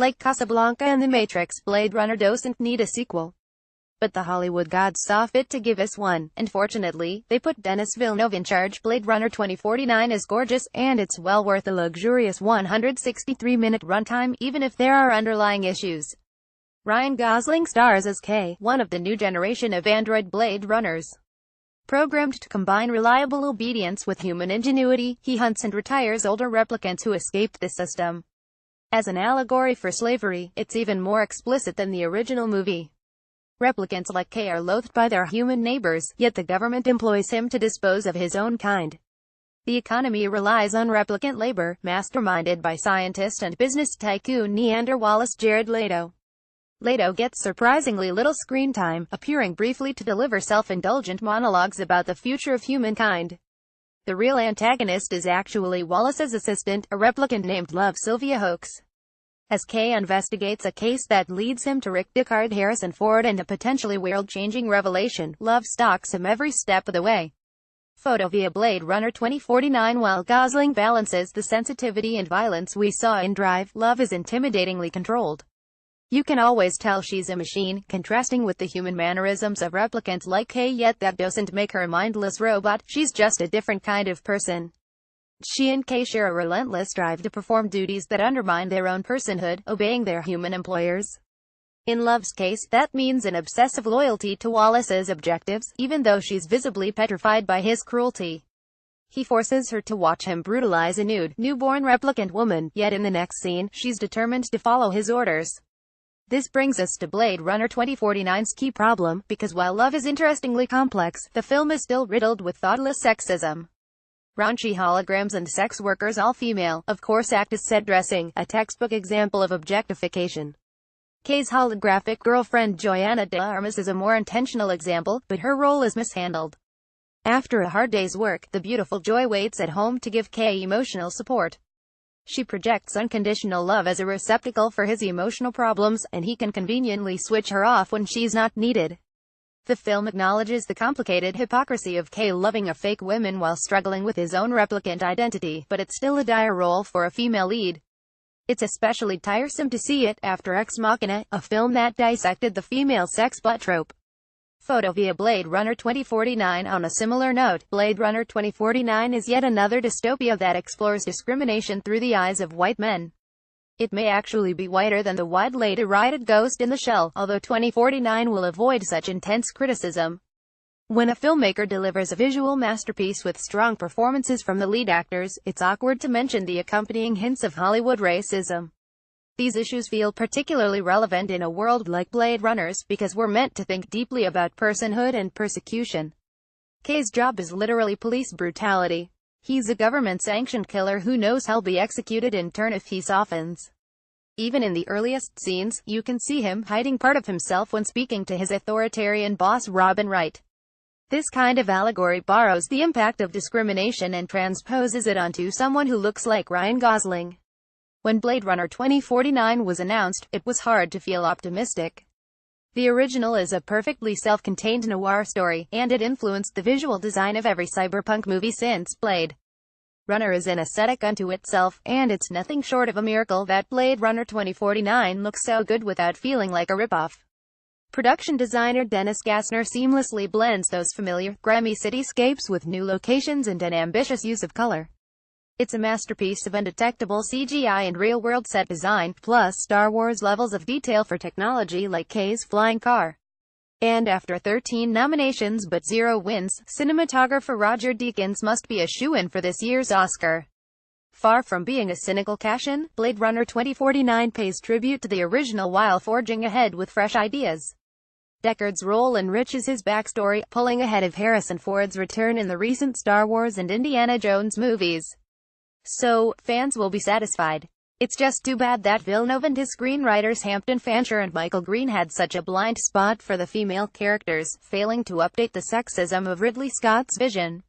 Like Casablanca and The Matrix, Blade Runner doesn't need a sequel. But the Hollywood gods saw fit to give us one, and fortunately, they put Denis Villeneuve in charge. Blade Runner 2049 is gorgeous, and it's well worth the luxurious 163-minute runtime, even if there are underlying issues. Ryan Gosling stars as K, one of the new generation of android Blade Runners. Programmed to combine reliable obedience with human ingenuity, he hunts and retires older replicants who escaped the system. As an allegory for slavery, it's even more explicit than the original movie. Replicants like K are loathed by their human neighbors, yet the government employs him to dispose of his own kind. The economy relies on replicant labor, masterminded by scientist and business tycoon Neander Wallace Jared Leto. Leto gets surprisingly little screen time, appearing briefly to deliver self-indulgent monologues about the future of humankind. The real antagonist is actually Wallace's assistant, a replicant named Love Sylvia Hoeks. As Kay investigates a case that leads him to Rick Deckard, Harrison Ford, and a potentially world-changing revelation, Love stalks him every step of the way. Photo via Blade Runner 2049. While Gosling balances the sensitivity and violence we saw in Drive, Love is intimidatingly controlled. You can always tell she's a machine, contrasting with the human mannerisms of replicants like Kay, yet that doesn't make her a mindless robot. She's just a different kind of person. She and Kay share a relentless drive to perform duties that undermine their own personhood, obeying their human employers. In Love's case, that means an obsessive loyalty to Wallace's objectives, even though she's visibly petrified by his cruelty. He forces her to watch him brutalize a nude, newborn replicant woman, yet in the next scene, she's determined to follow his orders. This brings us to Blade Runner 2049's key problem, because while Love is interestingly complex, the film is still riddled with thoughtless sexism. Raunchy holograms and sex workers, all female, of course act as set dressing, a textbook example of objectification. Kay's holographic girlfriend Joanna de Armas is a more intentional example, but her role is mishandled. After a hard day's work, the beautiful Joy waits at home to give Kay emotional support. She projects unconditional love as a receptacle for his emotional problems, and he can conveniently switch her off when she's not needed. The film acknowledges the complicated hypocrisy of Kay loving a fake woman while struggling with his own replicant identity, but it's still a dire role for a female lead. It's especially tiresome to see it after Ex Machina, a film that dissected the female sex butt trope. Photo via Blade Runner 2049. On a similar note, Blade Runner 2049 is yet another dystopia that explores discrimination through the eyes of white men. It may actually be whiter than the widely derided Ghost in the Shell, although 2049 will avoid such intense criticism. When a filmmaker delivers a visual masterpiece with strong performances from the lead actors, it's awkward to mention the accompanying hints of Hollywood racism. These issues feel particularly relevant in a world like Blade Runner's, because we're meant to think deeply about personhood and persecution. Kay's job is literally police brutality. He's a government-sanctioned killer who knows he'll be executed in turn if he softens. Even in the earliest scenes, you can see him hiding part of himself when speaking to his authoritarian boss Robin Wright. This kind of allegory borrows the impact of discrimination and transposes it onto someone who looks like Ryan Gosling. When Blade Runner 2049 was announced, it was hard to feel optimistic. The original is a perfectly self-contained noir story, and it influenced the visual design of every cyberpunk movie since. Blade Runner is an aesthetic unto itself, and it's nothing short of a miracle that Blade Runner 2049 looks so good without feeling like a ripoff. Production designer Dennis Gassner seamlessly blends those familiar, grimy cityscapes with new locations and an ambitious use of color. It's a masterpiece of undetectable CGI and real-world set design, plus Star Wars levels of detail for technology like Kay's flying car. And after 13 nominations but 0 wins, cinematographer Roger Deakins must be a shoo-in for this year's Oscar. Far from being a cynical cash-in, Blade Runner 2049 pays tribute to the original while forging ahead with fresh ideas. Deckard's role enriches his backstory, pulling ahead of Harrison Ford's return in the recent Star Wars and Indiana Jones movies. So, fans will be satisfied. It's just too bad that Villeneuve and his screenwriters Hampton Fancher and Michael Green had such a blind spot for the female characters, failing to update the sexism of Ridley Scott's vision.